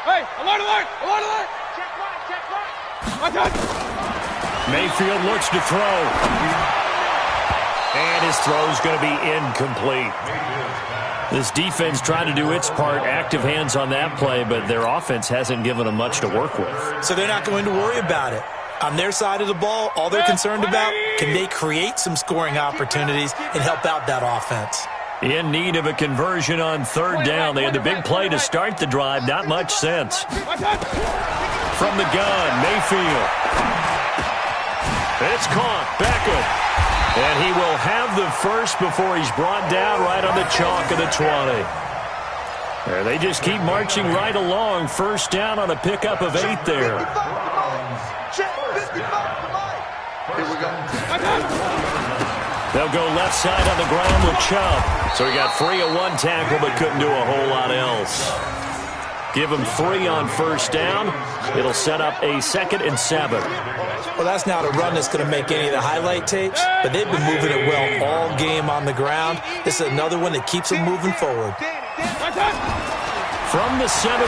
Hey, alert, alert, alert, alert. Check right. Mayfield looks to throw. And his throw's going to be incomplete. This defense trying to do its part, active hands on that play, but their offense hasn't given them much to work with. So they're not going to worry about it. On their side of the ball, all they're concerned about, can they create some scoring opportunities and help out that offense? In need of a conversion on third down. They had the big play to start the drive. Not much sense. From the gun, Mayfield. It's caught. Beckham. And he will have the first before he's brought down right on the chalk of the 20. There, they just keep marching right along. First down on a pickup of 8 there. They'll go left side on the ground with Chubb. So he got 3 on one tackle but couldn't do a whole lot else. Give him 3 on first down. It'll set up a 2nd and 7. Well, that's not a run that's going to make any of the highlight tapes, but they've been moving it well all game on the ground. This is another one that keeps them moving forward. From the 17,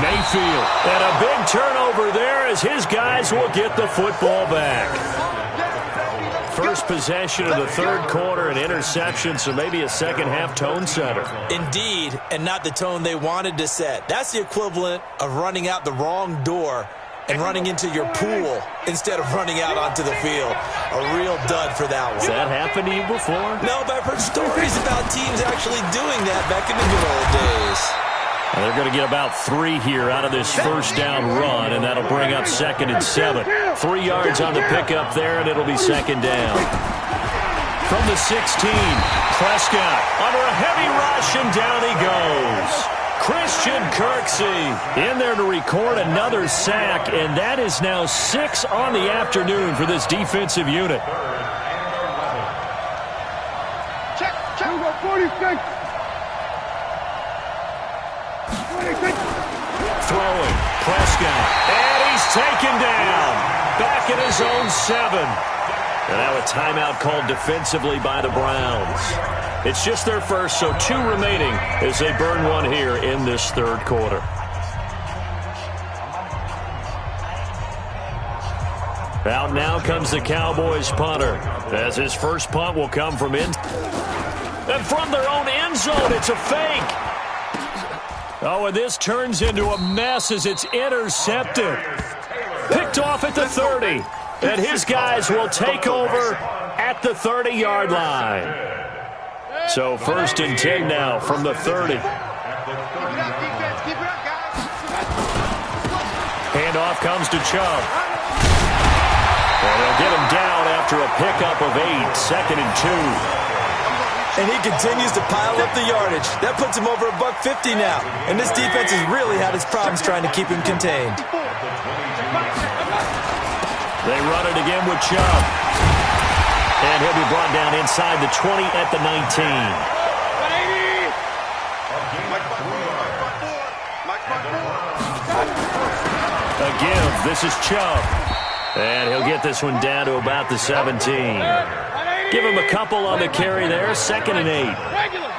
Mayfield. And a big turnover there as his guys will get the football back. First possession of the third quarter, an interception, so maybe a second-half tone setter. Indeed, and not the tone they wanted to set. That's the equivalent of running out the wrong door and running into your pool instead of running out onto the field. A real dud for that one. Has that happened to you before? No, but I've heard stories about teams actually doing that back in the good old days. Well, they're going to get about 3 here out of this first down run, and that'll bring up 2nd and 7. 3 yards on the pickup there, and it'll be 2nd down. From the 16, Prescott under a heavy rush, and down he goes. Christian Kirksey in there to record another sack, and that is now 6 on the afternoon for this defensive unit. Check. 46. Throwing, Prescott, and he's taken down. Back at his own 7. And now a timeout called defensively by the Browns. It's just their first, so 2 remaining as they burn 1 here in this third quarter. Out now comes the Cowboys punter, as his first punt will come from and from their own end zone. It's a fake. Oh, and this turns into a mess as it's intercepted. Picked off at the 30. And his guys will take over at the 30-yard line. So 1st and 10 now from the 30. Handoff comes to Chubb. And they'll get him down after a pickup of 8. 2nd and 2. And he continues to pile up the yardage. That puts him over $150 now. And this defense has really had its problems trying to keep him contained. They run it again with Chubb. And he'll be brought down inside the 20 at the 19. A give. This is Chubb. And he'll get this one down to about the 17. Give him a couple on the carry there. 2nd and 8. Regular.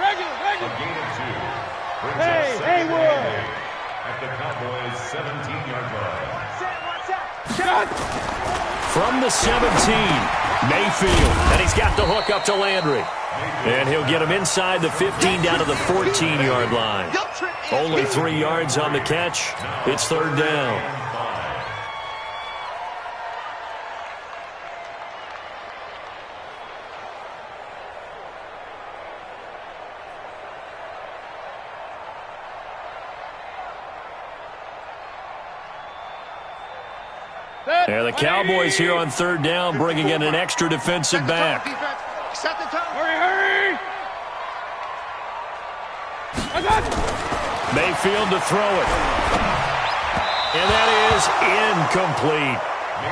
Hey, Haywood. At the Cowboys' 17-yard line. Shot. From the 17, Mayfield. And he's got the hook up to Landry. And he'll get him inside the 15 down to the 14-yard line. Only 3 yards on the catch. It's 3rd down. There, the Cowboys here on 3rd down, bringing in an extra defensive back. Hurry! Mayfield to throw it. And that is incomplete.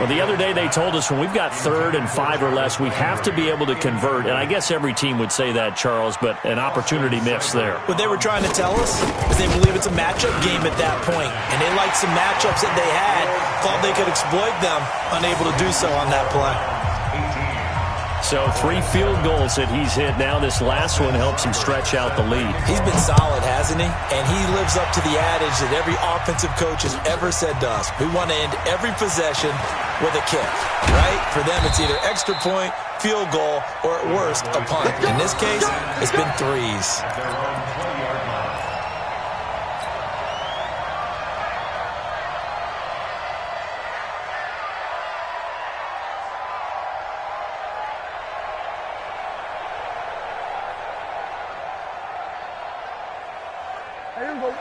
Well, the other day they told us when we've got 3rd and 5 or less, we have to be able to convert. And I guess every team would say that, Charles, but an opportunity missed there. What they were trying to tell us is they believe it's a matchup game at that point. And they liked some matchups that they had, thought they could exploit them, unable to do so on that play. So 3 field goals that he's hit now. This last one helps him stretch out the lead. He's been solid, hasn't he? And he lives up to the adage that every offensive coach has ever said to us. We want to end every possession with a kick, right? For them, it's either extra point, field goal, or at worst, a punt. In this case, it's been 3s.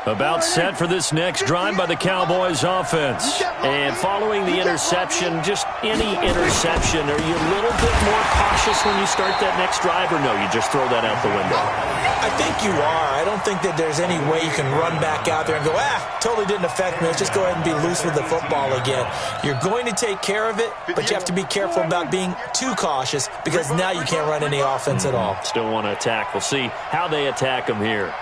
About set for this next drive by the Cowboys offense. And following the interception, just any interception, are you a little bit more cautious when you start that next drive, or no, you just throw that out the window? I think you are. I don't think that there's any way you can run back out there and go, totally didn't affect me. Let's just go ahead and be loose with the football again. You're going to take care of it, but you have to be careful about being too cautious because now you can't run any offense at all. Still want to attack. We'll see how they attack them here.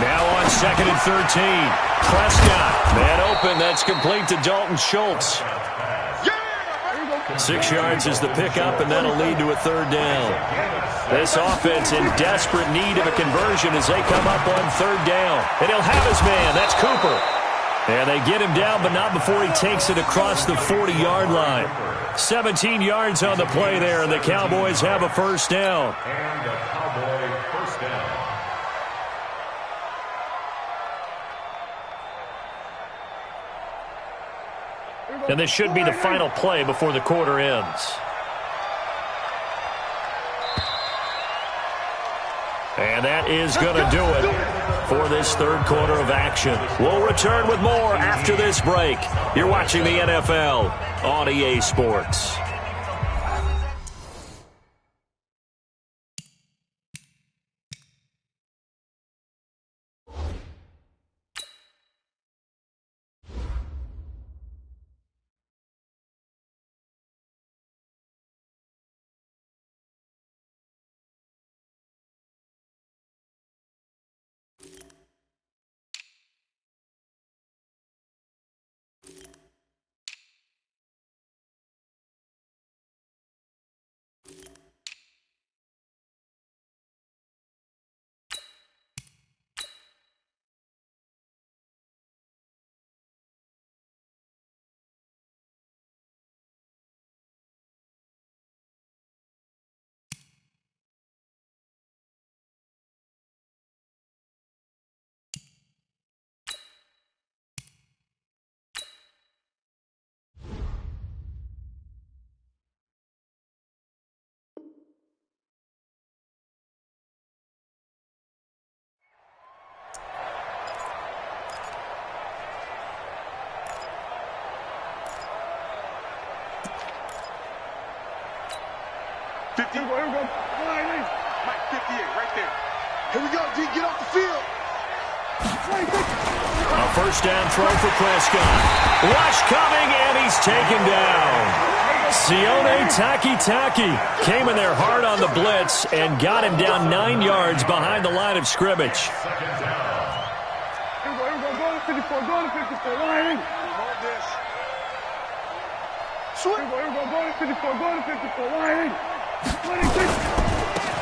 Now on 2nd and 13. Prescott. Man open. That's complete to Dalton Schultz. 6 yards is the pickup, and that'll lead to a 3rd down. This offense in desperate need of a conversion as they come up on 3rd down. And he'll have his man. That's Cooper. And they get him down, but not before he takes it across the 40-yard line. 17 yards on the play there, and the Cowboys have a 1st down. And the Cowboy 1st down. And this should be the final play before the quarter ends. And that is going to do it for this 3rd quarter of action. We'll return with more after this break. You're watching the NFL on EA Sports. Here we go. Mike, 58, right there. Here we go, D. Get off the field. A 1st down throw for Prescott. Rush coming, and he's taken down. Sione Takitaki came in there hard on the blitz and got him down 9 yards behind the line of scrimmage. Here we go. Go to 54. Go to 54. Lining. Hold this. Here we go. Go to 54. Go to 54. Lining.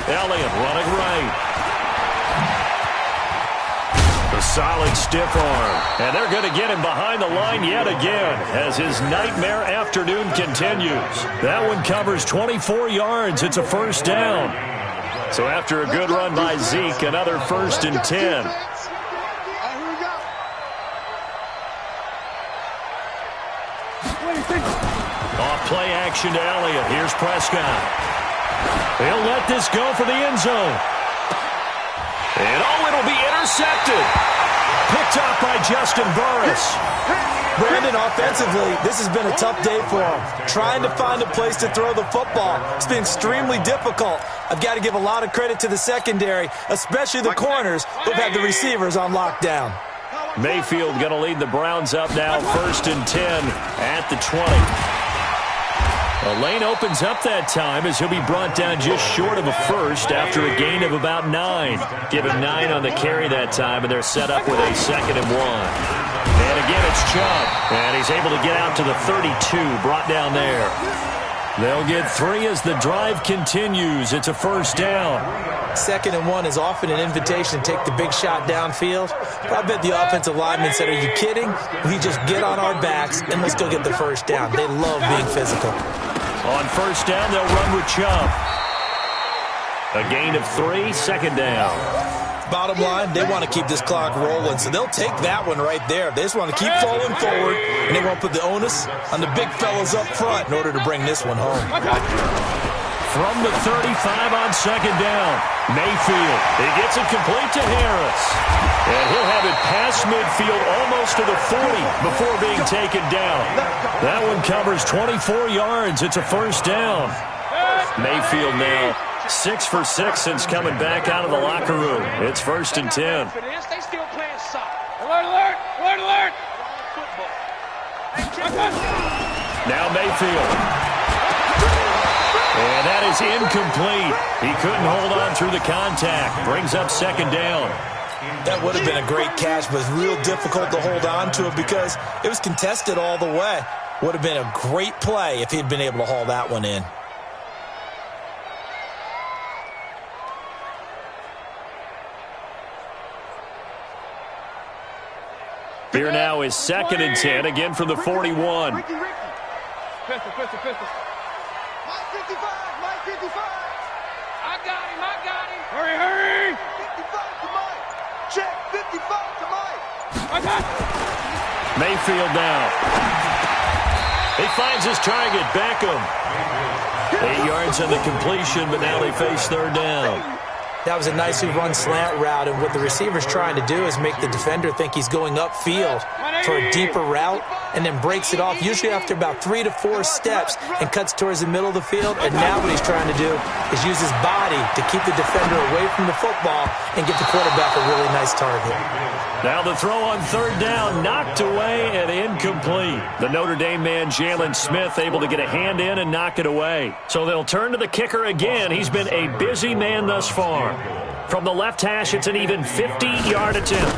Elliott running right. A solid stiff arm. And they're going to get him behind the line yet again as his nightmare afternoon continues. That one covers 24 yards. It's a 1st down. So after a good run by Zeke, another 1st and 10. Off play action to Elliott. Here's Prescott. He'll let this go for the end zone. And it'll be intercepted. Picked off by Justin Burris. Brandon, offensively, this has been a tough day for him. Trying to find a place to throw the football. It's been extremely difficult. I've got to give a lot of credit to the secondary, especially the corners who've had the receivers on lockdown. Mayfield going to lead the Browns up now, 1st and 10 at the 20. A lane opens up that time as he'll be brought down just short of a 1st after a gain of about 9. Give him 9 on the carry that time, and they're set up with a 2nd and 1. And again, it's Chubb. And he's able to get out to the 32, brought down there. They'll get 3 as the drive continues. It's a first down. 2nd and 1 is often an invitation to take the big shot downfield. But I bet the offensive lineman said, are you kidding? We just get on our backs and let's go get the first down. They love being physical. On first down, they'll run with Chubb. A gain of 3, 2nd down. Bottom line, they want to keep this clock rolling, so they'll take that one right there. They just want to keep falling forward, and they won't put the onus on the big fellas up front in order to bring this one home. From the 35 on 2nd down, Mayfield. He gets it complete to Harris. And he'll have it past midfield almost to the 40 before being taken down. That one covers 24 yards. It's a first down. Mayfield now 6 for 6 since coming back out of the locker room. It's 1st and 10. They still playing soccer. Alert, alert, alert, alert. Now Mayfield. And that is incomplete. He couldn't hold on through the contact. Brings up 2nd down. That would have been a great catch, but it's real difficult to hold on to it because it was contested all the way. Would have been a great play if he'd been able to haul that one in. Here now is 2nd and 10, again from the 41. Pistol. Mike 55, Mike 55. I got him. Hurry. 55 to Mike. Check, 55 to Mike. I got him. Mayfield now. He finds his target, Beckham. 8 yards on the completion, but now they face 3rd down. That was a nicely run slant route, and what the receiver's trying to do is make the defender think he's going upfield for a deeper route and then breaks it off, usually after about 3 to 4 steps, and cuts towards the middle of the field. And now what he's trying to do is use his body to keep the defender away from the football and get the quarterback a really nice target. Now the throw on 3rd down, knocked away and incomplete. The Notre Dame man, Jalen Smith, able to get a hand in and knock it away. So they'll turn to the kicker again. He's been a busy man thus far. From the left hash, it's an even 50-yard attempt.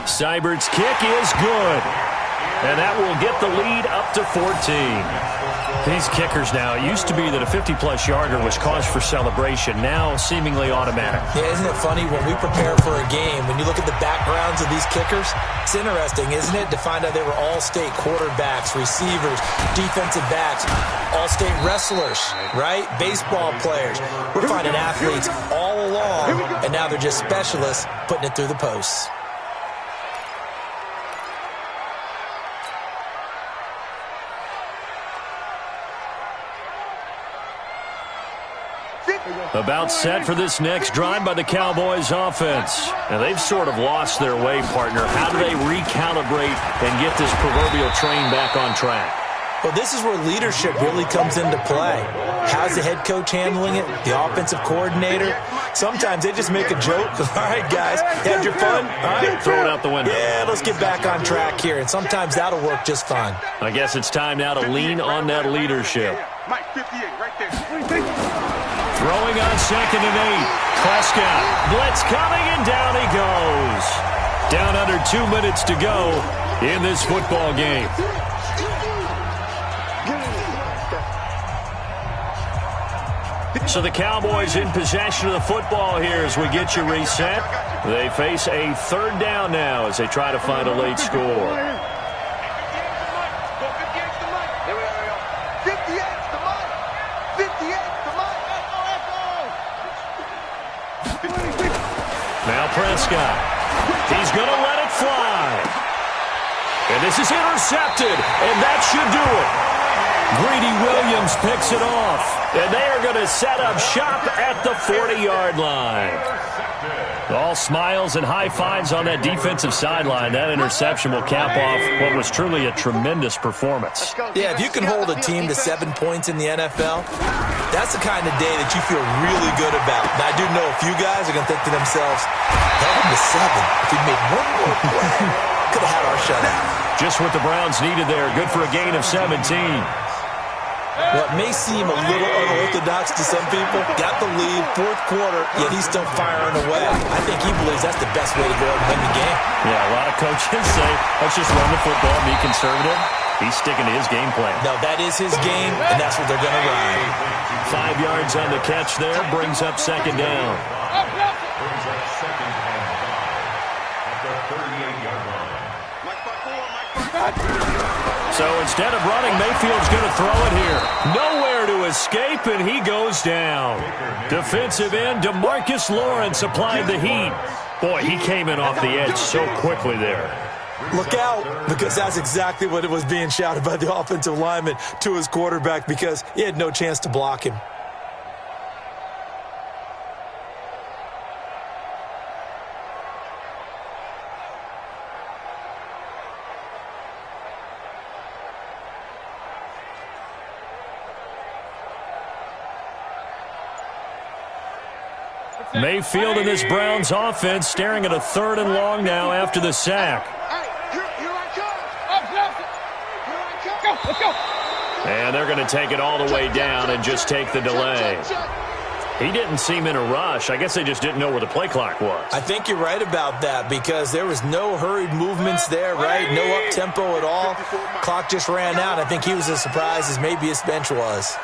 Seibert's kick is good. And that will get the lead up to 14. These kickers now, it used to be that a 50-plus yarder was cause for celebration, now seemingly automatic. Yeah, isn't it funny when we prepare for a game, when you look at the backgrounds of these kickers, it's interesting, isn't it, to find out they were all-state quarterbacks, receivers, defensive backs, all-state wrestlers, right? Baseball players. We're finding athletes all along, and now they're just specialists putting it through the posts. About set for this next drive by the Cowboys offense. And they've sort of lost their way, partner. How do they recalibrate and get this proverbial train back on track? Well, this is where leadership really comes into play. How's the head coach handling it? The offensive coordinator? Sometimes they just make a joke. All right, guys, had your fun? All right. Throw it out the window. Yeah, let's get back on track here. And sometimes that'll work just fine. I guess it's time now to lean on that leadership. Mike 58 right there. Throwing on 2nd and 8. Prescott. Blitz coming, and down he goes. Down under 2 minutes to go in this football game. So the Cowboys in possession of the football here as we get you reset. They face a 3rd down now as they try to find a late score. Now Prescott. He's going to let it fly. And this is intercepted, and that should do it. Greedy Williams picks it off, and they are going to set up shop at the 40-yard line. All smiles and high fives on that defensive sideline. That interception will cap off what was truly a tremendous performance. Yeah, if you can hold a team to 7 points in the NFL, that's the kind of day that you feel really good about. Now, I do know a few guys are going to think to themselves, held him to 7. If we made one more play, could have had our shutout. Just what the Browns needed there. Good for a gain of 17. What may seem a little unorthodox to some people, got the lead, fourth quarter, yet he's still firing away. I think he believes that's the best way to go out and win the game. Yeah, a lot of coaches say, let's just run the football, be conservative. He's sticking to his game plan. No, that is his game, and that's what they're going to ride. 5 yards on the catch there, brings up second down. Brings up second and 5 at the 38-yard line. So instead of running, Mayfield's going to throw it here. Nowhere to escape, and he goes down. Defensive end DeMarcus Lawrence applied the heat. Boy, he came in off the edge so quickly there. Look out, because that's exactly what it was being shouted by the offensive lineman to his quarterback, because he had no chance to block him. Mayfield and this Browns offense staring at a 3rd and long now after the sack. Let's go. And they're going to take it all the way down and just take the delay. He didn't seem in a rush. I guess they just didn't know where the play clock was. I think you're right about that, because there was no hurried movements there, right? No up-tempo at all. Clock just ran out. I think he was as surprised as maybe his bench was.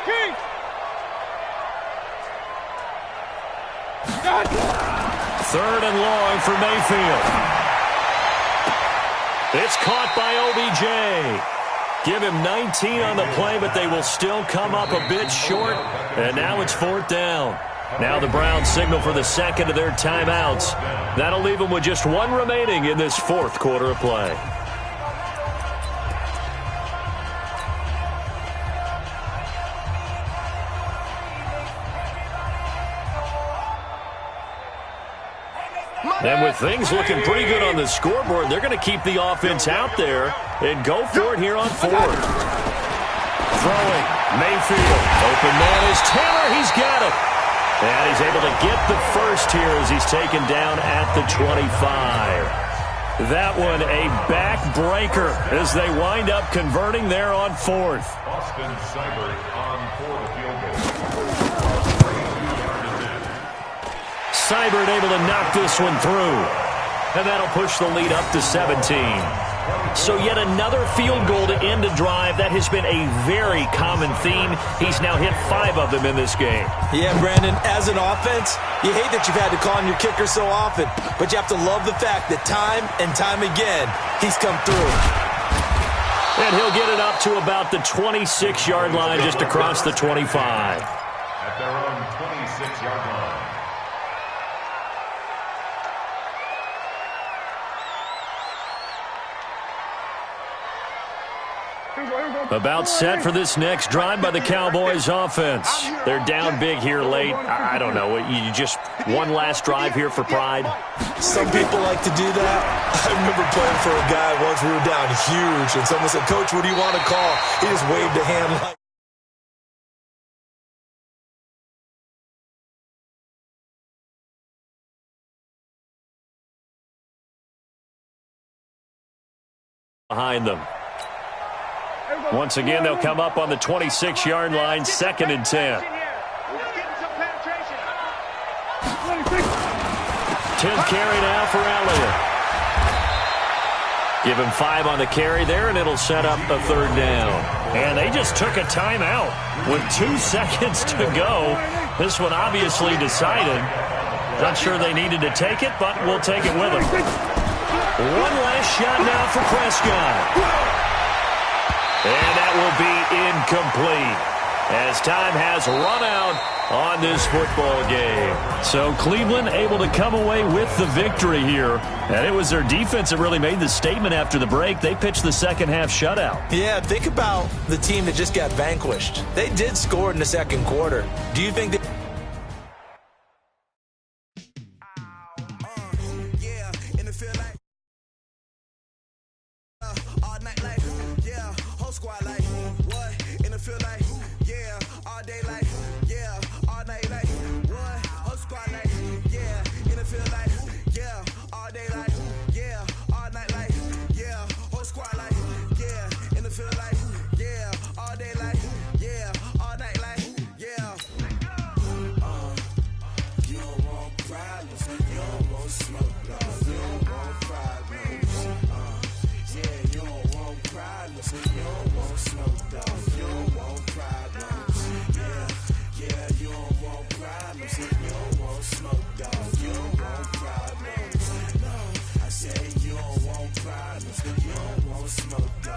King. 3rd and long for Mayfield. It's caught by OBJ. Give him 19 on the play, but they will still come up a bit short. And now it's 4th down. Now the Browns signal for the second of their timeouts. That'll leave them with just 1 remaining in this 4th quarter of play. And with things looking pretty good on the scoreboard, they're going to keep the offense out there and go for it here on 4th. Throwing, Mayfield. Open man is Taylor. He's got it. And he's able to get the first here as he's taken down at the 25. That one a backbreaker as they wind up converting there on 4th. Austin Seibert on for the field goal. Seibert able to knock this one through. And that'll push the lead up to 17. So yet another field goal to end a drive. That has been a very common theme. He's now hit 5 of them in this game. Yeah, Brandon, as an offense, you hate that you've had to call on your kicker so often, but you have to love the fact that time and time again, he's come through. And he'll get it up to about the 26-yard line, just across the 25. At their own 26-yard line. About set for this next drive by the Cowboys offense. They're down big here late. I don't know. You just one last drive here for pride? Some people like to do that. I remember playing for a guy once we were down huge, and someone said, "Coach, what do you want to call?" He just waved a hand like behind them. Once again, they'll come up on the 26-yard line, 2nd and 10. 10th carry now for Elliott. Give him 5 on the carry there, and it'll set up a 3rd down. And they just took a timeout with 2 seconds to go. This one obviously decided. Not sure they needed to take it, but we'll take it with them. One last shot now for Prescott. And that will be incomplete as time has run out on this football game. So Cleveland able to come away with the victory here. And it was their defense that really made the statement after the break. They pitched the second half shutout. Yeah, think about the team that just got vanquished. They did score in the second quarter. Do you think that smoke though.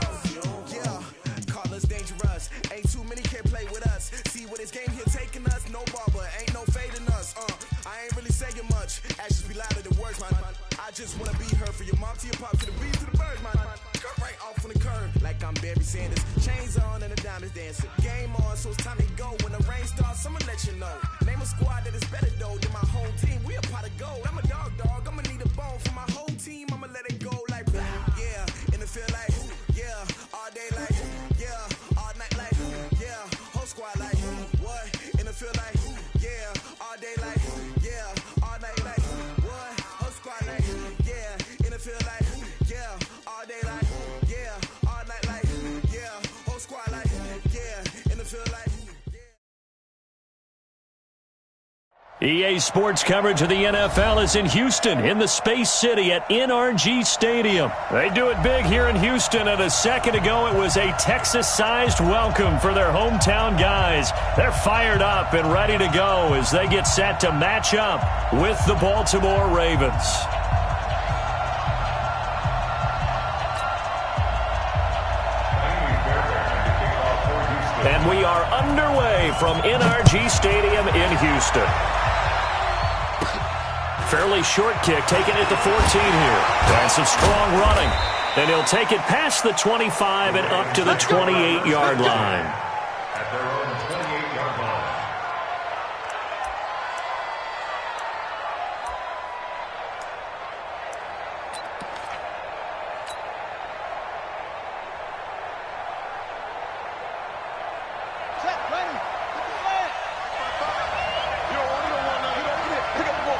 Yeah, call us dangerous. Ain't too many can play with us. See where this game here taking us. No barber, ain't no fading us. I ain't really saying much. Actions be louder than words, man. I just wanna be heard for your mom to your pop to the beat to the birds, man. Cut right off on the curb like I'm Barry Sanders. Chains on and the diamonds dancing. Game on, so it's time to go. When the rain starts, I'ma let you know. Name a squad that is better though than my whole team. We a pot of gold. I'm a dog. I'ma need a bone for my whole team. I'ma let it go like yeah. In the field like yeah. All day like yeah. All night like yeah. Whole squad like what? In the field like yeah. All day like yeah. All night like what? Whole squad like yeah. In the field like yeah. All day like yeah. All night like yeah. Whole squad like yeah. In the field like EA Sports coverage of the NFL is in Houston, in the Space City at NRG Stadium. They do it big here in Houston, and a second ago it was a Texas-sized welcome for their hometown guys. They're fired up and ready to go as they get set to match up with the Baltimore Ravens. And we are underway from NRG Stadium in Houston. Fairly short kick, taking it to 14 here. And some strong running. And he'll take it past the 25 and up to the 28-yard line. At their own 28-yard line. Set, ready. Get the flag. You don't want nothing. Get over there. Pick up the ball.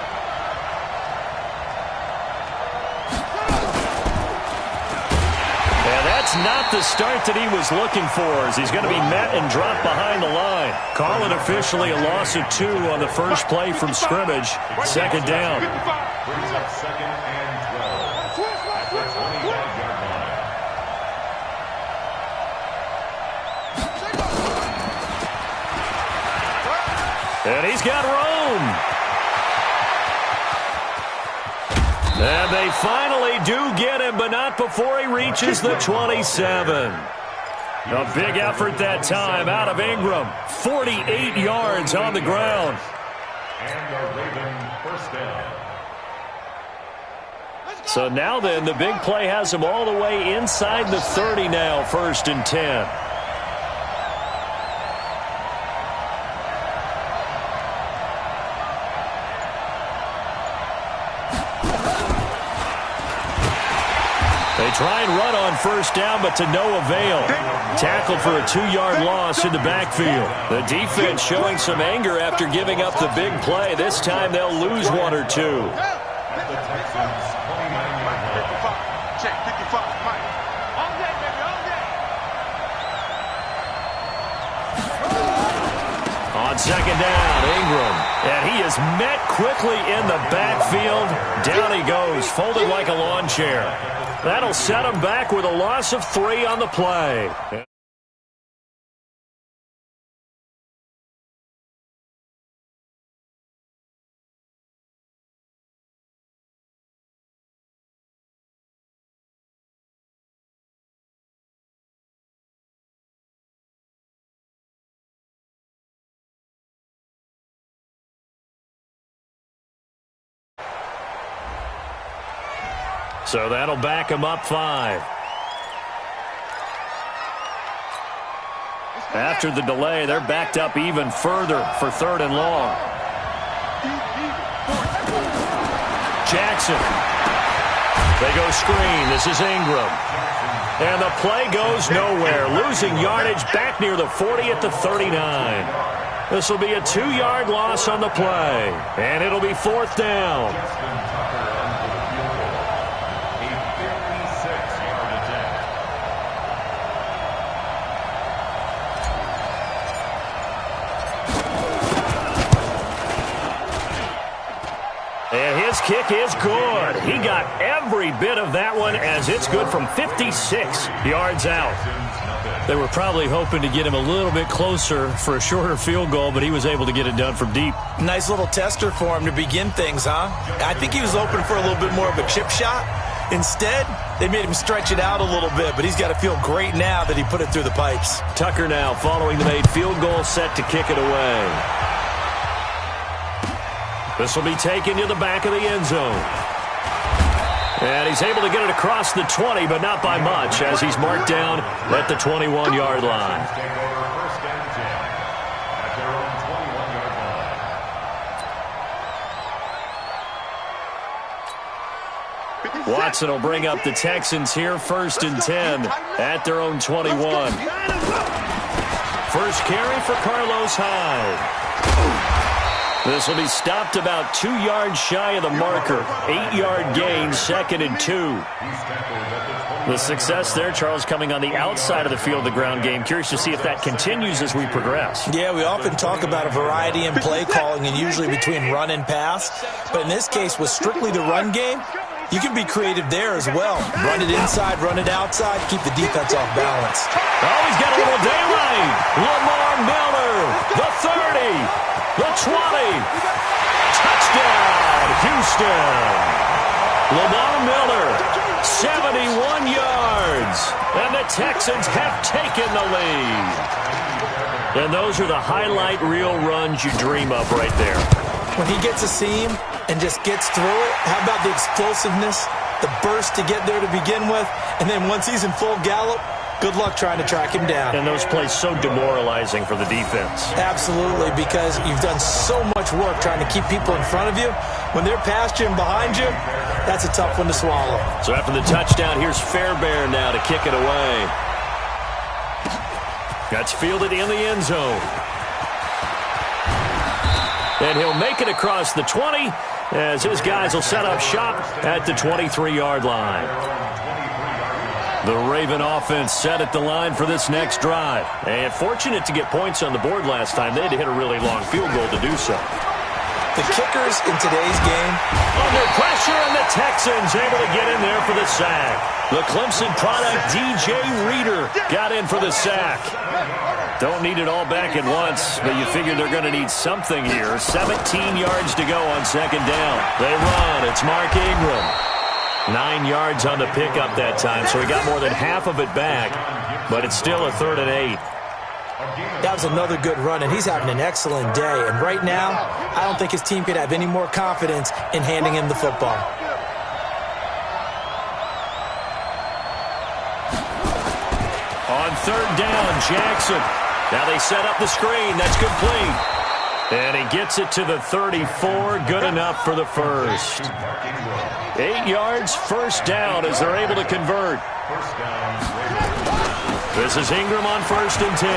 And that's not the start that he was looking for, as he's going to be met and dropped behind the line. Call it officially a loss of 2 on the first play from scrimmage. Second down. Brings up second and 12. At the 25-yard line. And he's got room. And they finally do get him, but not before he reaches the 27. A big effort that time out of Ingram. 48 yards on the ground. And a Raven first down. So now then, the big play has him all the way inside the 30 now, 1st and 10. They try and run on first down, but to no avail. Tackled for a 2-yard loss in the backfield. The defense showing some anger after giving up the big play. This time they'll lose 1 or 2. At the Texans' 29-yard line. 55. Check, 55. Mike. All day, baby, all day. On second down, Ingram. And he is met quickly in the backfield. Down he goes, folded like a lawn chair. That'll set him back with a loss of 3 on the play. So that'll back him up 5. After the delay, they're backed up even further for 3rd and long. Jackson. They go screen. This is Ingram. And the play goes nowhere. Losing yardage back near the 40 at the 39. This will be a 2-yard loss on the play. And it'll be 4th down. And his kick is good. He got every bit of that one, as it's good from 56 yards out. They were probably hoping to get him a little bit closer for a shorter field goal, but he was able to get it done from deep. Nice little tester for him to begin things, huh? I think he was open for a little bit more of a chip shot, Instead, they made him stretch it out a little bit, but he's got to feel great now that he put it through the pipes. Tucker now following the made field goal, set to kick it away. This will be taken to the back of the end zone. And he's able to get it across the 20, but not by much, as he's marked down at the 21-yard line. Watson will bring up the Texans here, 1st and 10 at their own 21. First carry for Carlos Hyde. This will be stopped about 2 yards shy of the marker. 8-yard gain, 2nd and 2. The success there, Charles, coming on the outside of the field, the ground game. Curious to see if that continues as we progress. Yeah, we often talk about a variety in play calling and usually between run and pass. But in this case, with strictly the run game, you can be creative there as well. Run it inside, run it outside, keep the defense off balance. Oh, he's got a little daylight. Lamar Miller, the 30, the 20. Touchdown, Houston. Lamar Miller, 71 yards. And the Texans have taken the lead. And those are the highlight reel runs you dream of right there. When he gets a seam and just gets through it, how about the explosiveness, the burst to get there to begin with, and then once he's in full gallop, good luck trying to track him down. And those plays so demoralizing for the defense. Absolutely, because you've done so much work trying to keep people in front of you. When they're past you and behind you, that's a tough one to swallow. So after the touchdown, here's Fairbairn now to kick it away. That's fielded in the end zone. And he'll make it across the 20 as his guys will set up shop at the 23-yard line. The Raven offense set at the line for this next drive. And fortunate to get points on the board last time. They had to hit a really long field goal to do so. The kickers in today's game. Under pressure, and the Texans able to get in there for the sack. The Clemson product, DJ Reader, got in for the sack. Don't need it all back at once, but you figure they're going to need something here. 17 yards to go on 2nd down. They run. It's Mark Ingram. 9 yards on the pickup that time, so he got more than half of it back, but it's still a 3rd and 8. That was another good run, and he's having an excellent day. And right now, I don't think his team could have any more confidence in handing him the football. On 3rd down, Jackson. Now they set up the screen. That's complete. And he gets it to the 34. Good enough for the first. 8 yards, 1st down as they're able to convert. This is Ingram on 1st and 10.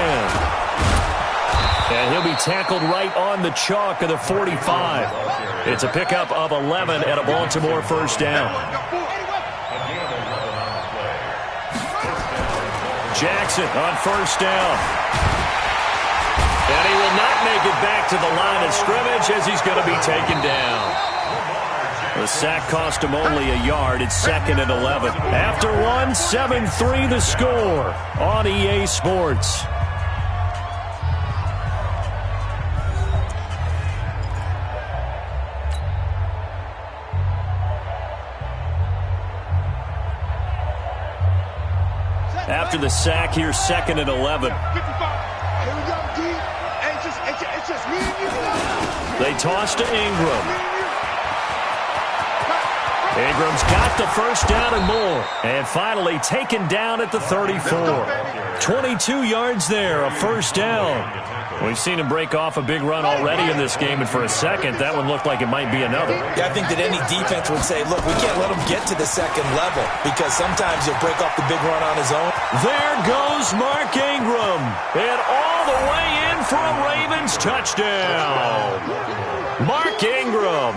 And he'll be tackled right on the chalk of the 45. It's a pickup of 11 at a Baltimore 1st down. Jackson on 1st down. And he will not make it back to the line of scrimmage as he's going to be taken down. The sack cost him only a yard. It's 2nd and 11. After one, 7-3 the score on EA Sports. After the sack, here's 2nd and 11. Here we go, D. It's just me and you. They toss to Ingram. Ingram's got the 1st down and more. And finally taken down at the 34. 22 yards there, a 1st down. We've seen him break off a big run already in this game, and for a second, that one looked like it might be another. Yeah, I think that any defense would say, look, we can't let him get to the 2nd level because sometimes he'll break off the big run on his own. There goes Mark Ingram. And all the way in for a Ravens touchdown. Mark Ingram.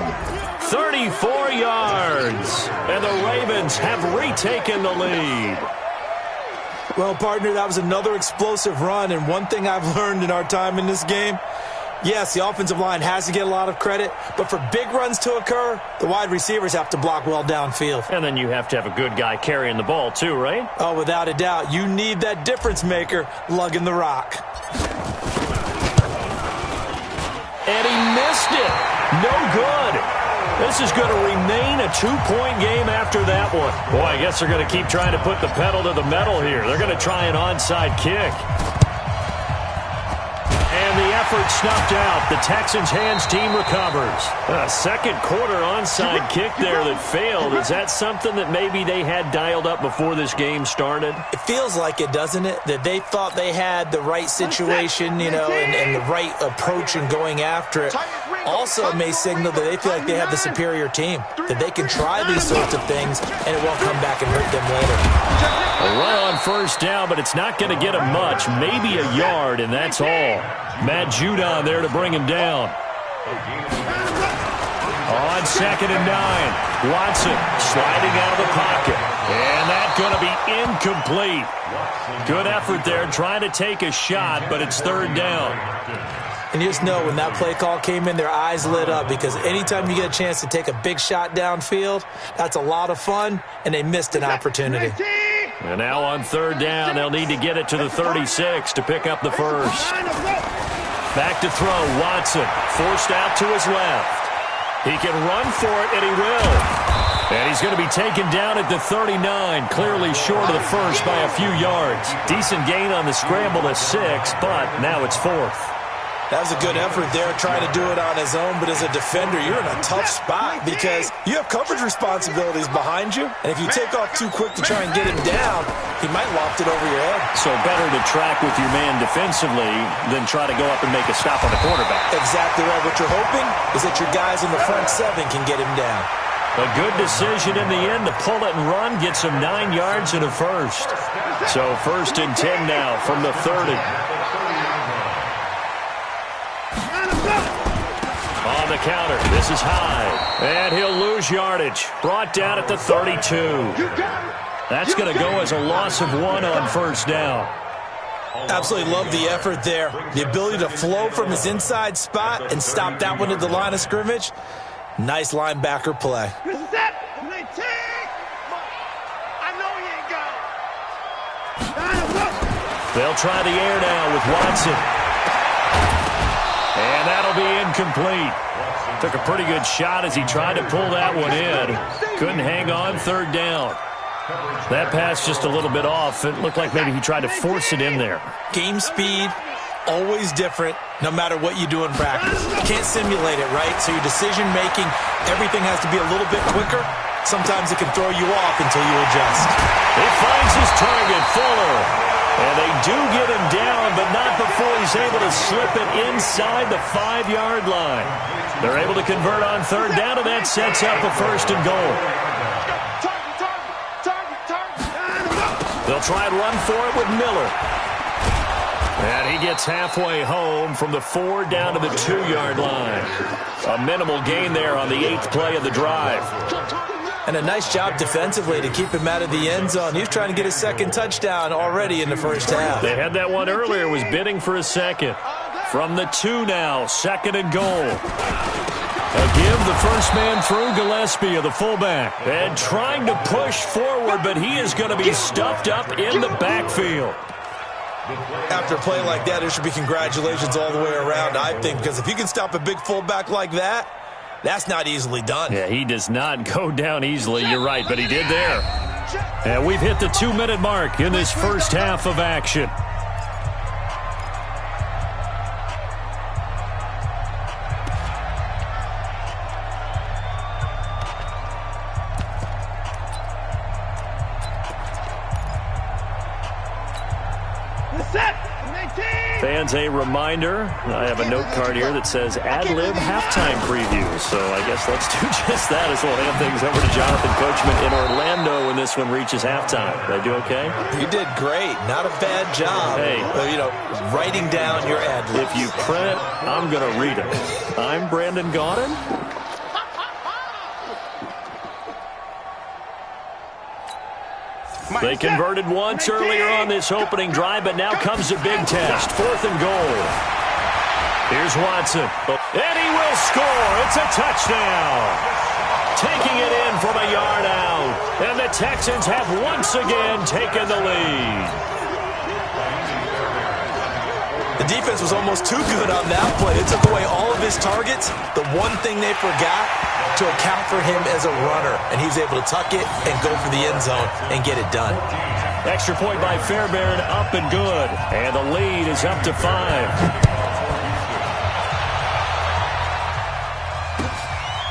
34 yards, and the Ravens have retaken the lead. Well, partner, that was another explosive run, and one thing I've learned in our time in this game, yes, the offensive line has to get a lot of credit, but for big runs to occur, the wide receivers have to block well downfield. And then you have to have a good guy carrying the ball too, right? Oh, without a doubt. You need that difference maker lugging the rock. And he missed it. No good. This is going to remain a 2-point game after that one. Boy, I guess they're going to keep trying to put the pedal to the metal here. They're going to try an onside kick. And the effort snuffed out. The Texans' hands team recovers. A second quarter onside kick there that failed. Is that something that maybe they had dialed up before this game started? It feels like it, doesn't it? That they thought they had the right situation, you know, and the right approach in going after it. Also, it may signal that they feel like they have the superior team, that they can try these sorts of things, and it won't come back and hurt them later. A run on first down, but it's not going to get him much. Maybe a yard, and that's all. Matt Judon there to bring him down. On 2nd and 9, Watson sliding out of the pocket. And that's going to be incomplete. Good effort there, trying to take a shot, but it's 3rd down. And you just know when that play call came in, their eyes lit up, because anytime you get a chance to take a big shot downfield, that's a lot of fun, and they missed an opportunity. And now on 3rd down, they'll need to get it to the 36 to pick up the first. Back to throw, Watson, forced out to his left. He can run for it, and he will. And he's going to be taken down at the 39, clearly short of the first by a few yards. Decent gain on the scramble to 6, but now it's 4th. That was a good effort there, trying to do it on his own, but as a defender, you're in a tough spot because you have coverage responsibilities behind you, and if you take off too quick to try and get him down, he might loft it over your head. So better to track with your man defensively than try to go up and make a stop on the quarterback. Exactly right. What you're hoping is that your guys in the front 7 can get him down. A good decision in the end to pull it and run, gets him 9 yards and a first. So 1st and 10 now from the 30. On the counter, this is high. And he'll lose yardage. Brought down at the 32. That's going to go as a loss of 1 on 1st down. Absolutely love the effort there. The ability to flow from his inside spot and stop that one at the line of scrimmage. Nice linebacker play. They'll try the air now with Watson. And that'll be incomplete. Took a pretty good shot as he tried to pull that one in. Couldn't hang on 3rd down. That pass just a little bit off. It looked like maybe he tried to force it in there. Game speed, always different, no matter what you do in practice. You can't simulate it, right? So your decision-making, everything has to be a little bit quicker. Sometimes it can throw you off until you adjust. He finds his target, Fuller. And they do get him down, but not before he's able to slip it inside the 5-yard line. They're able to convert on 3rd down, and that sets up a 1st and goal. They'll try and run for it with Miller. And he gets halfway home from the 4 down to the 2-yard line. A minimal gain there on the 8th play of the drive. And a nice job defensively to keep him out of the end zone. He was trying to get his 2nd touchdown already in the 1st half. They had that one earlier, was bidding for a 2nd. From the 2 now, 2nd and goal. A give, the first man through, Gillespie of the fullback. And trying to push forward, but he is going to be stuffed up in the backfield. After a play like that, there should be congratulations all the way around, I think, because if you can stop a big fullback like that, that's not easily done. Yeah, he does not go down easily, you're right, but he did there. And we've hit the 2-minute mark in this first half of action. Fans, a reminder, I have a note card here that says ad-lib halftime preview. So I guess let's do just that as we'll hand things over to Jonathan Coachman in Orlando when this one reaches halftime. Did I do okay? You did great. Not a bad job. Hey. Writing down your ad-libs. If you print it, I'm going to read it. I'm Brandon Gaudin. They converted once earlier on this opening drive, but now comes a big test. 4th and goal. Here's Watson. And he will score. It's a touchdown. Taking it in from a yard out. And the Texans have once again taken the lead. The defense was almost too good on that play. It took away all of his targets. The one thing they forgot to account for him as a runner, and he's able to tuck it and go for the end zone and get it done. Extra point by Fairbairn, up and good. And the lead is up to 5.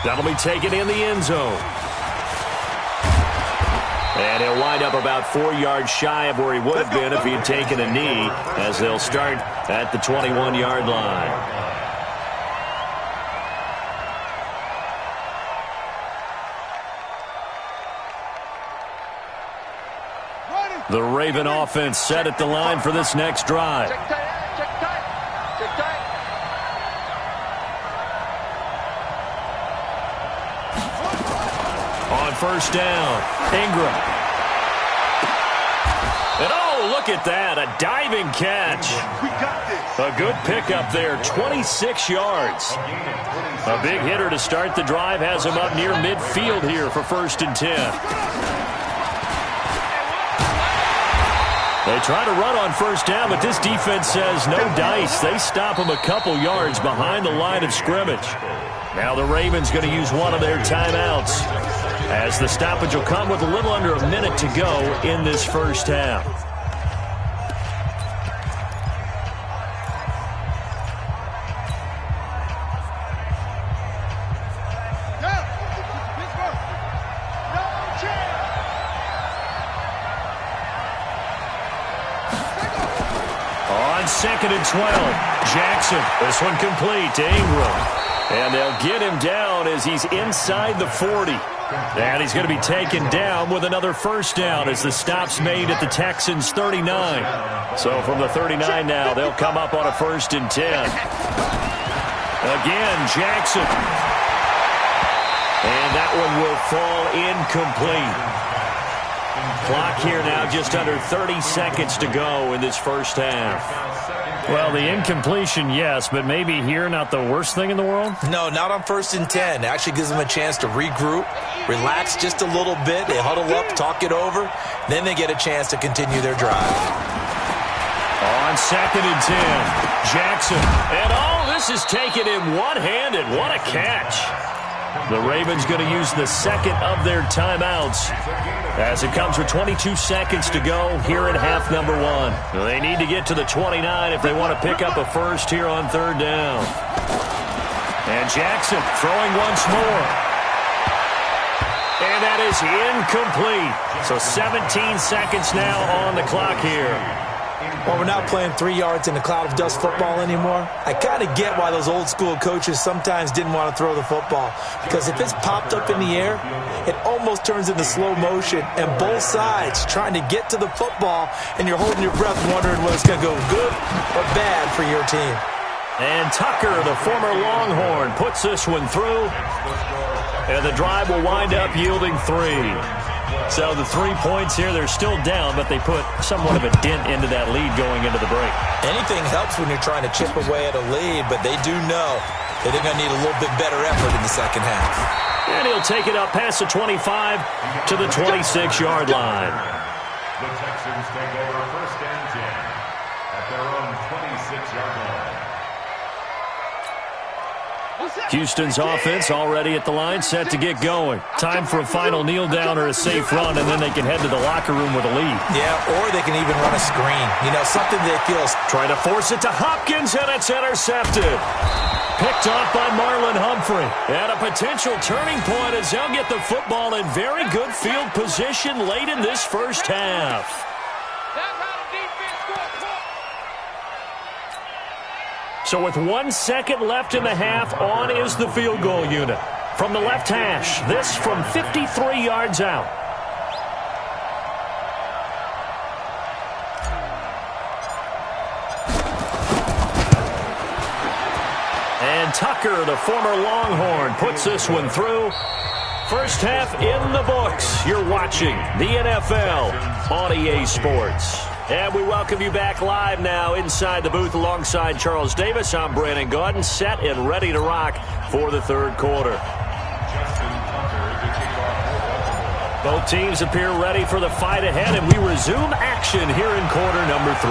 That'll be taken in the end zone. And he'll wind up about 4 yards shy of where he would have been if he had taken a knee, as they'll start at the 21-yard line. The Raven offense set at the line for this next drive. Check tight, check tight, check tight. On first down, Ingram. And oh, look at that, a diving catch. We got this. A good pickup there, 26 yards. A big hitter to start the drive has him up near midfield here for 1st and 10. They try to run on first down, but this defense says no dice. They stop him a couple yards behind the line of scrimmage. Now the Ravens going to use one of their timeouts, as the stoppage will come with a little under a minute to go in this first half. On 2nd and 12, Jackson. This one complete to Ingram. And they'll get him down as he's inside the 40. And he's going to be taken down with another first down as the stop's made at the Texans' 39. So from the 39 now, they'll come up on a 1st and 10. Again, Jackson. And that one will fall incomplete. Clock here now, just under 30 seconds to go in this first half. Well, the incompletion, yes, but maybe here not the worst thing in the world? No, not on 1st and 10. It actually gives them a chance to regroup, relax just a little bit. They huddle up, talk it over. Then they get a chance to continue their drive. On 2nd and 10, Jackson. And oh, this is taken in one-handed. What a catch. The Ravens going to use the second of their timeouts as it comes with 22 seconds to go here in half number 1. They need to get to the 29 if they want to pick up a first here on 3rd down. And Jackson throwing once more. And that is incomplete. So 17 seconds now on the clock here. Well, we're not playing 3 yards in a cloud of dust football anymore. I kind of get why those old school coaches sometimes didn't want to throw the football. Because if it's popped up in the air, it almost turns into slow motion. And both sides trying to get to the football, and you're holding your breath wondering whether it's going to go good or bad for your team. And Tucker, the former Longhorn, puts this one through. And the drive will wind up yielding 3. So the 3 points here, they're still down, but they put somewhat of a dent into that lead going into the break. Anything helps when you're trying to chip away at a lead, but they do know that they're going to need a little bit better effort in the second half. And he'll take it up past the 25 to the 26-yard line. The Texans take over 1st and 10 at their own 26-yard line. Houston's offense already at the line, set to get going. Time for a final kneel down or a safe run, and then they can head to the locker room with a lead. Yeah, or they can even run a screen. You know, something they feel. Trying to force it to Hopkins, and it's intercepted. Picked off by Marlon Humphrey. And a potential turning point as they'll get the football in very good field position late in this first half. So with 1 second left in the half, on is the field goal unit. From the left hash, this from 53 yards out. And Tucker, the former Longhorn, puts this one through. First half in the books. You're watching the NFL on EA Sports. And we welcome you back live now inside the booth alongside Charles Davis. I'm Brandon Gaudin, set and ready to rock for the 3rd quarter. Both teams appear ready for the fight ahead, and we resume action here in quarter number 3.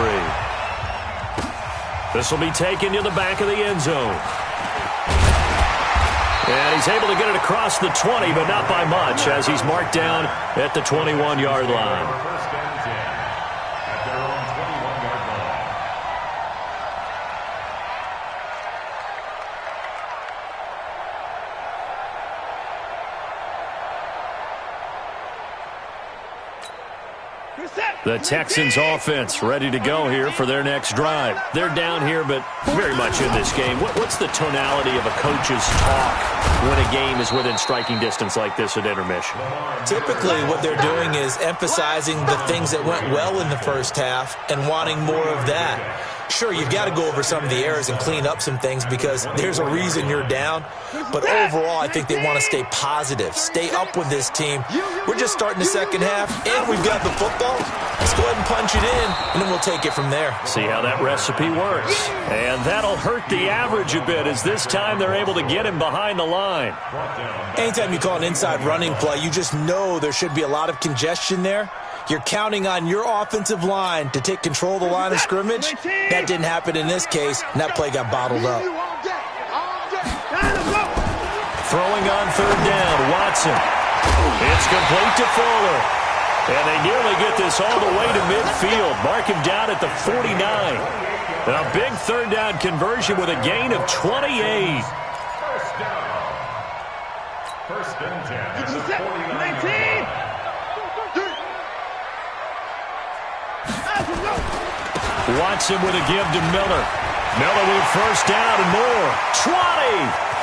This will be taken to the back of the end zone. And he's able to get it across the 20, but not by much, as he's marked down at the 21-yard line. First and 10 at their own 21-yard line. The Texans offense ready to go here for their next drive. They're down here, but very much in this game. What's the tonality of a coach's talk when a game is within striking distance like this at intermission? Typically, what they're doing is emphasizing the things that went well in the first half and wanting more of that. Sure, you've got to go over some of the errors and clean up some things because there's a reason you're down. But overall, I think they want to stay positive, stay up with this team. We're just starting the second half, and we've got the football. Let's go ahead and punch it in, and then we'll take it from there. See how that recipe works. And that'll hurt the average a bit as this time they're able to get him behind the line. Anytime you call an inside running play, you just know there should be a lot of congestion there. You're counting on your offensive line to take control of the line of scrimmage. That didn't happen in this case, and that play got bottled up. Throwing on third down, Watson. It's complete to Fuller. And they nearly get this all the way to midfield. Mark him down at the 49. A big third down conversion with a gain of 28. First down. First and 10 at the 49. Watson with a give to Miller. Miller with first down and more. 20,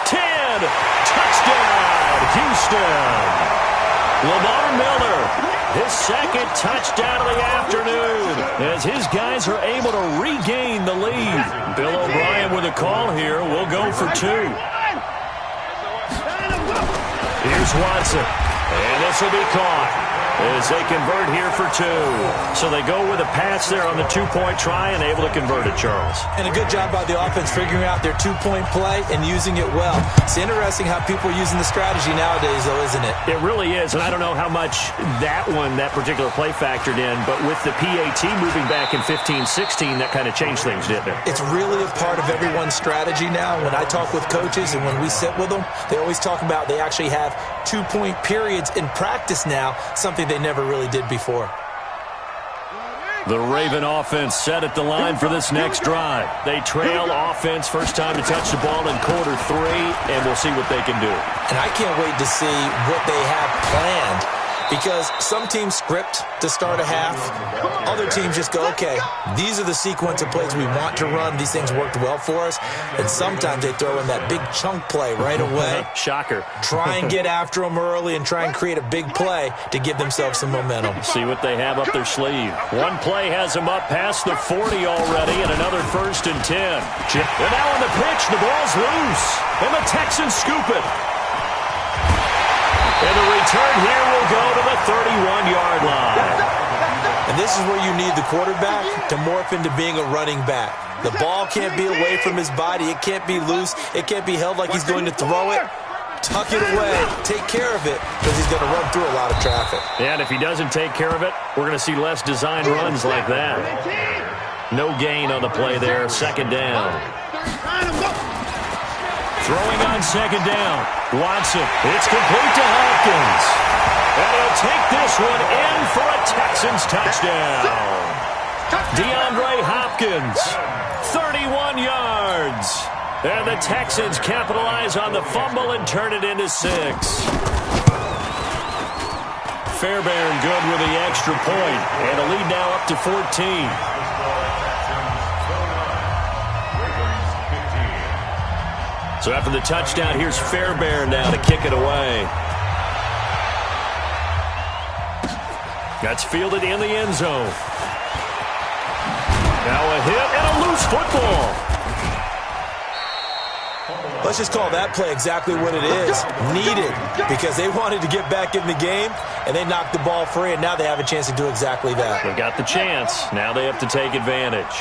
10, touchdown, Houston. Lamar Miller, his second touchdown of the afternoon as his guys are able to regain the lead. Bill O'Brien with a call here. We'll go for two. Here's Watson, and this will be caught as they convert here for two. So they go with a pass there on the two-point try and able to convert it, Charles. And a good job by the offense figuring out their two-point play and using it well. It's interesting how people are using the strategy nowadays, though, isn't it? It really is, and I don't know how much that particular play factored in, but with the PAT moving back in 15-16, that kind of changed things, didn't it? It's really a part of everyone's strategy now. When I talk with coaches and when we sit with them, they always talk about they actually have two-point periods in practice now, something they never really did before. The Raven offense set at the line for this next drive. They trail offense, first time to touch the ball in quarter three, and we'll see what they can do. And I can't wait to see what they have planned, because some teams script to start a half. Other teams just go, okay, these are the sequence of plays we want to run. These things worked well for us. And sometimes they throw in that big chunk play right away. Shocker. Try and get after them early and try and create a big play to give themselves some momentum. See what they have up their sleeve. One play has them up past the 40 already, and another first and 10. And now on the pitch, the ball's loose, and the Texans scoop it. And the return here will go to the 31-yard line. And this is where you need the quarterback to morph into being a running back. The ball can't be away from his body. It can't be loose. It can't be held like he's going to throw it. Tuck it away. Take care of it, because he's going to run through a lot of traffic. And if he doesn't take care of it, we're going to see less designed runs like that. No gain on the play there. Second down. Throwing on second down. Watson. It's complete to Hopkins. And he'll take this one in for a Texans touchdown. DeAndre Hopkins, 31 yards. And the Texans capitalize on the fumble and turn it into 6. Fairbairn good with the extra point. And the lead now up to 14. So after the touchdown, here's Fairbairn now to kick it away. That's fielded in the end zone. Now a hit and a loose football. Let's just call that play exactly what it is. Needed, because they wanted to get back in the game, and they knocked the ball free, and now they have a chance to do exactly that. They got the chance. Now they have to take advantage.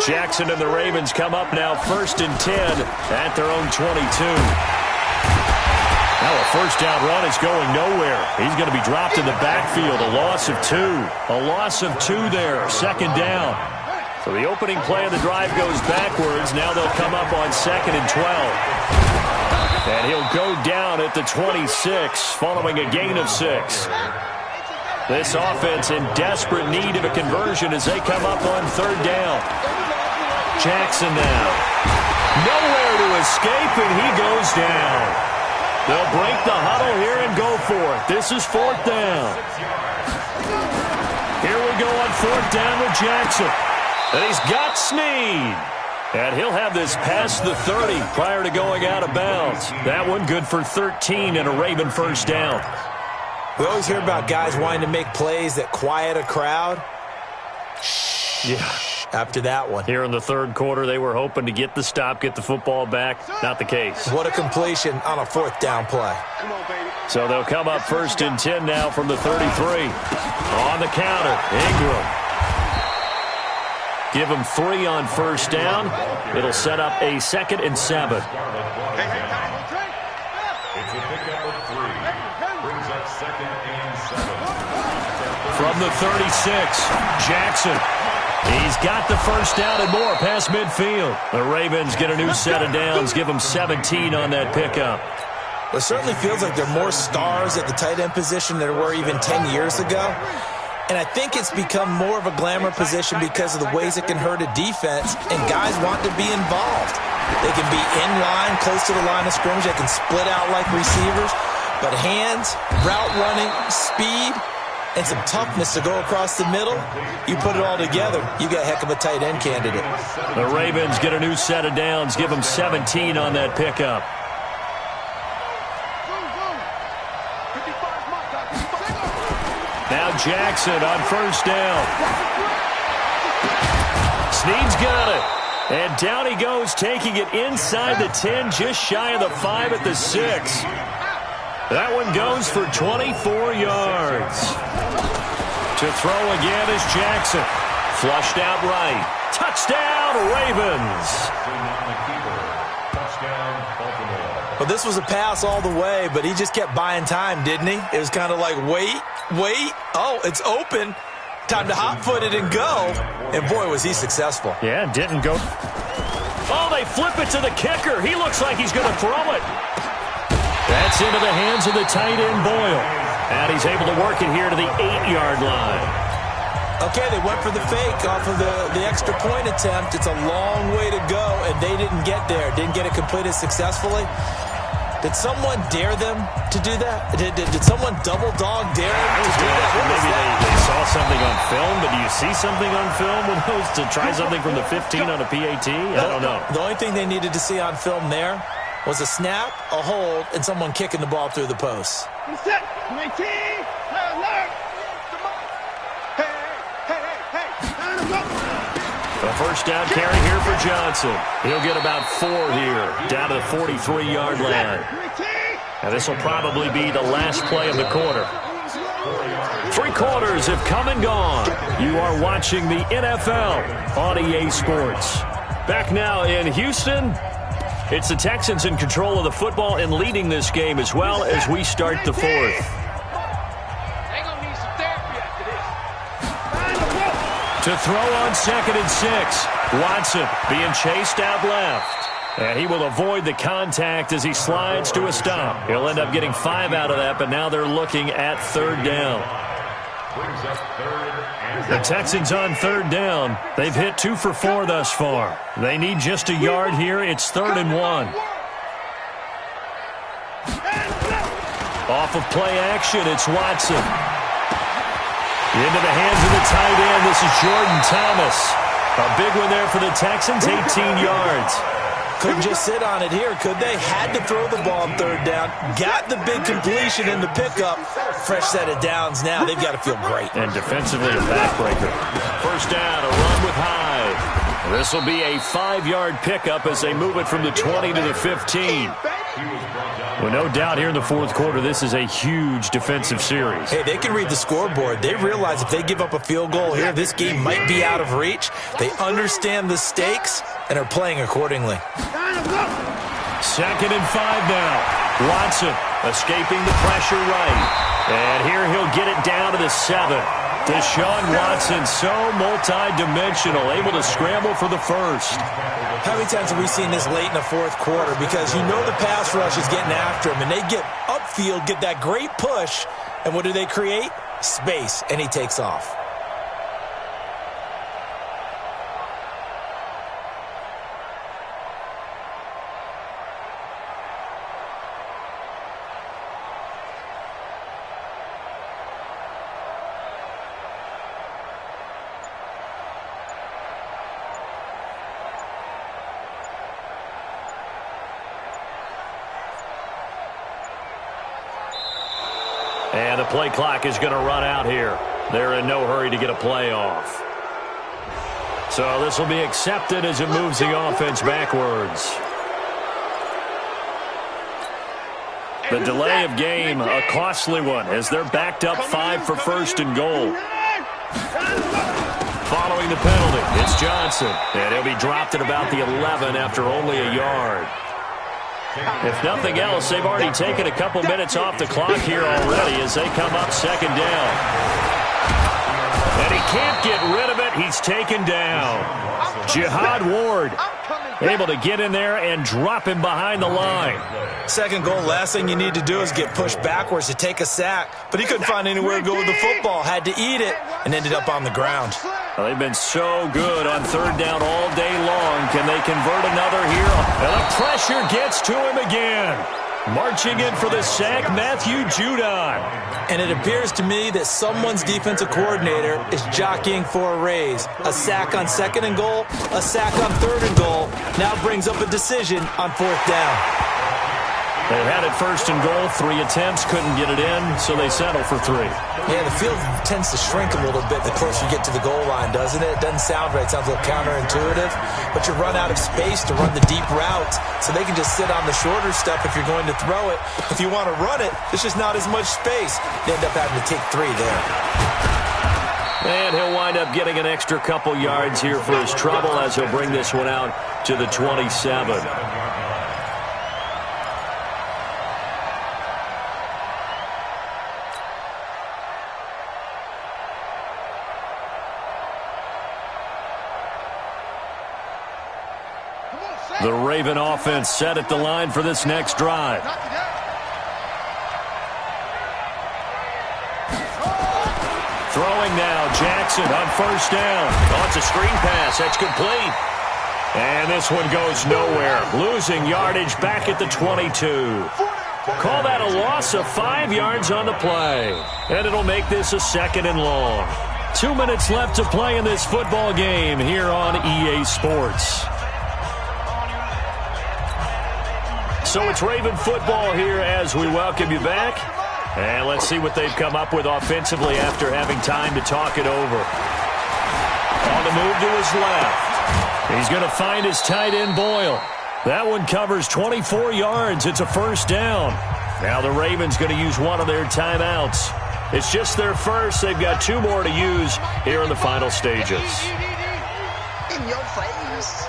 Jackson and the Ravens come up now first and 10 at their own 22. Now a first down run is going nowhere. He's going to be dropped in the backfield. A loss of 2. A loss of 2 there. Second down. So the opening play of the drive goes backwards. Now they'll come up on second and 12. And he'll go down at the 26 following a gain of 6. This offense in desperate need of a conversion as they come up on third down. Jackson now. Nowhere to escape, and he goes down. They'll break the huddle here and go for it. This is fourth down. Here we go on fourth down with Jackson. And he's got Snead. And he'll have this past the 30 prior to going out of bounds. That one good for 13 and a Raven first down. We always hear about guys wanting to make plays that quiet a crowd. Yeah. After that one. Here in the third quarter, they were hoping to get the stop, get the football back. Not the case. What a completion on a fourth down play. Come on, baby. So they'll come up first and 10 now from the 33. On the counter, Ingram. Give him 3 on first down. It'll set up a 2nd and 7. It's a pickup of 3. Brings up 2nd and 7. From the 36, Jackson. He's got the first down and more past midfield. The Ravens get a new set of downs. Give them 17 on that pickup. Well, it certainly feels like there are more stars at the tight end position than there were even 10 years ago. And I think it's become more of a glamour position because of the ways it can hurt a defense, and guys want to be involved. They can be in line, close to the line of scrimmage. They can split out like receivers. But hands, route running, speed, and some toughness to go across the middle, you put it all together, you got a heck of a tight end candidate. The Ravens get a new set of downs. Give them 17 on that pickup. Now Jackson on first down. Snead's got it. And down he goes, taking it inside the 10, just shy of the 5 at the 6. That one goes for 24 yards. To throw again is Jackson. Flushed out right. Touchdown, Ravens. Well, this was a pass all the way, but he just kept buying time, didn't he? It was kind of like, wait. Oh, it's open. Time to hot-foot it and go. And, boy, was he successful. Yeah, didn't go. Oh, they flip it to the kicker. He looks like he's going to throw it. That's into the hands of the tight end, Boyle. And he's able to work it here to the 8-yard line. Okay, they went for the fake off of the extra point attempt. It's a long way to go, and they didn't get there. Didn't get it completed successfully. Did someone dare them to do that? Did someone double dog dare them to do that? Maybe they saw something on film, but do you see something on film when those to try something from the 15 on a PAT? I don't know. The only thing they needed to see on film there was a snap, a hold, and someone kicking the ball through the post. Set. 19. Alert. A first down carry here for Johnson. He'll get about 4 here, down to the 43-yard line. And this will probably be the last play of the quarter. 3 quarters have come and gone. You are watching the NFL on EA Sports. Back now in Houston. It's the Texans in control of the football and leading this game as well as we start the 4th. They're gonna need some therapy after this. To throw on 2nd and 6. Watson being chased out left. And he will avoid the contact as he slides to a stop. He'll end up getting 5 out of that, but now they're looking at 3rd down. The Texans on 3rd down. They've hit 2 for 4 thus far. They need just a yard here. It's 3rd and 1. Off of play action, it's Watson. Into the hands of the tight end. This is Jordan Thomas. A big one there for the Texans, 18 yards. Couldn't just sit on it here, could they? Had to throw the ball on 3rd down. Got the big completion in the pickup. Fresh set of downs now. They've got to feel great. And defensively, a backbreaker. First down, a run with Hyde. This will be a 5-yard pickup as they move it from the 20 to the 15. Well, no doubt here in the 4th quarter, this is a huge defensive series. Hey, they can read the scoreboard. They realize if they give up a field goal here, this game might be out of reach. They understand the stakes and are playing accordingly. 2nd and 5 now. Watson escaping the pressure right. And here he'll get it down to the 7. Deshaun Watson, so multi-dimensional, able to scramble for the first. How many times have we seen this late in the fourth quarter? Because you know the pass rush is getting after him, and they get upfield, get that great push, and what do they create? Space, and he takes off. And the play clock is going to run out here. They're in no hurry to get a play off. So this will be accepted as it moves the offense backwards. The delay of game, a costly one, as they're backed up 5 for first and goal. Following the penalty, it's Johnson. And he'll be dropped at about the 11 after only a yard. If nothing else, they've already taken a couple minutes off the clock here already as they come up second down. And he can't get rid of it. He's taken down. Jihad Ward able to get in there and drop him behind the line. Second goal, last thing you need to do is get pushed backwards to take a sack. But he couldn't find anywhere to go with the football. Had to eat it and ended up on the ground. Well, they've been so good on third down all day long. Can they convert another here? And the pressure gets to him again. Marching in for the sack, Matthew Judon. And it appears to me that someone's defensive coordinator is jockeying for a raise. A sack on second and goal, a sack on third and goal. Now brings up a decision on fourth down. They had it first and goal, 3 attempts, couldn't get it in, so they settle for 3. Yeah, the field tends to shrink a little bit the closer you get to the goal line, doesn't it? It doesn't sound right. It sounds a little counterintuitive. But you run out of space to run the deep routes, so they can just sit on the shorter stuff if you're going to throw it. If you want to run it, there's just not as much space. You end up having to take 3 there. And he'll wind up getting an extra couple yards here for his trouble as he'll bring this one out to the 27. The Raven offense set at the line for this next drive. Throwing now, Jackson on first down. Oh, it's a screen pass. That's complete. And this one goes nowhere. Losing yardage back at the 22. Call that a loss of 5 yards on the play. And it'll make this a second and long. 2 minutes left to play in this football game here on EA Sports. So it's Raven football here as we welcome you back. And let's see what they've come up with offensively after having time to talk it over. On the move to his left. He's going to find his tight end, Boyle. That one covers 24 yards. It's a first down. Now the Ravens going to use one of their timeouts. It's just their first. They've got 2 more to use here in the final stages. In your face.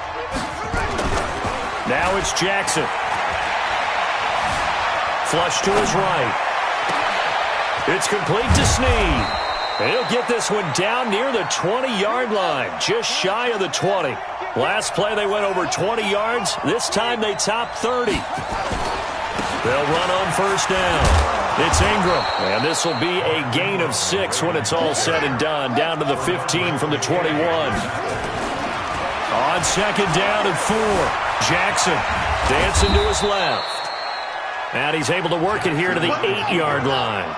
Now it's Jackson. Flush to his right. It's complete to Snead. He'll get this one down near the 20-yard line, just shy of the 20. Last play they went over 20 yards. This time they top 30. They'll run on first down. It's Ingram, and this will be a gain of 6 when it's all said and done, down to the 15 from the 21. On second down and 4, Jackson dancing to his left. And he's able to work it here to the 8-yard line.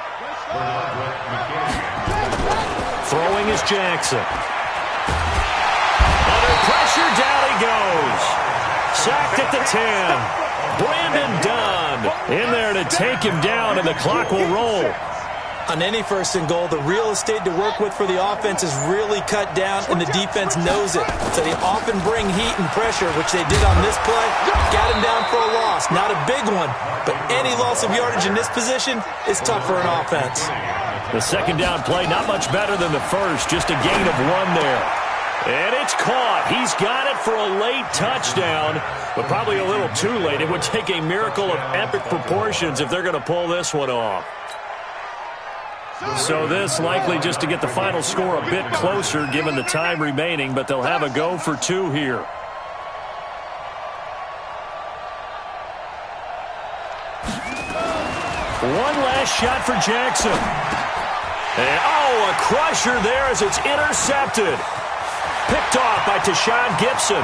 Throwing is Jackson. Under pressure, down he goes. Sacked at the 10. Brandon Dunn in there to take him down, and the clock will roll. On any first and goal, the real estate to work with for the offense is really cut down, and the defense knows it. So they often bring heat and pressure, which they did on this play. Got him down for a loss. Not a big one, but any loss of yardage in this position is tough for an offense. The second down play, not much better than the first, just a gain of 1 there. And it's caught. He's got it for a late touchdown, but probably a little too late. It would take a miracle of epic proportions if they're going to pull this one off. So this likely just to get the final score a bit closer given the time remaining, but they'll have a go for 2 here. One last shot for Jackson. And, oh, a crusher there as it's intercepted. Picked off by Tashawn Gibson.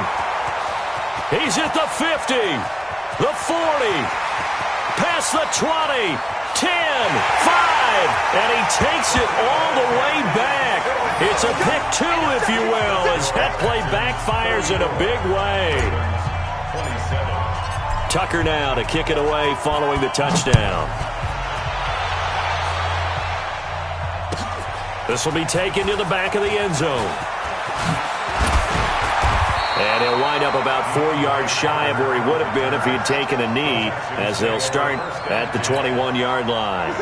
He's at the 50, the 40, past the 20, 10, 5, and he takes it all the way back. It's a pick 2, if you will, as that play backfires in a big way. 27. Tucker now to kick it away following the touchdown. This will be taken to the back of the end zone. And he'll wind up about 4 yards shy of where he would have been if he had taken a knee, as they'll start at the 21-yard line.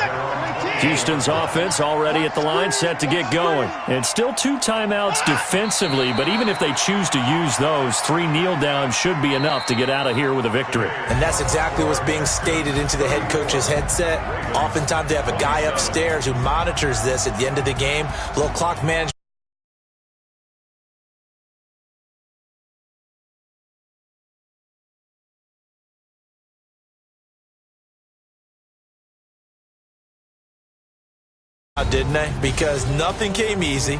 Houston's offense already at the line, set to get going. And still 2 timeouts defensively, but even if they choose to use those, 3 kneel downs should be enough to get out of here with a victory. And that's exactly what's being stated into the head coach's headset. Oftentimes they have a guy upstairs who monitors this at the end of the game. Little clock management. Didn't they? Because nothing came easy.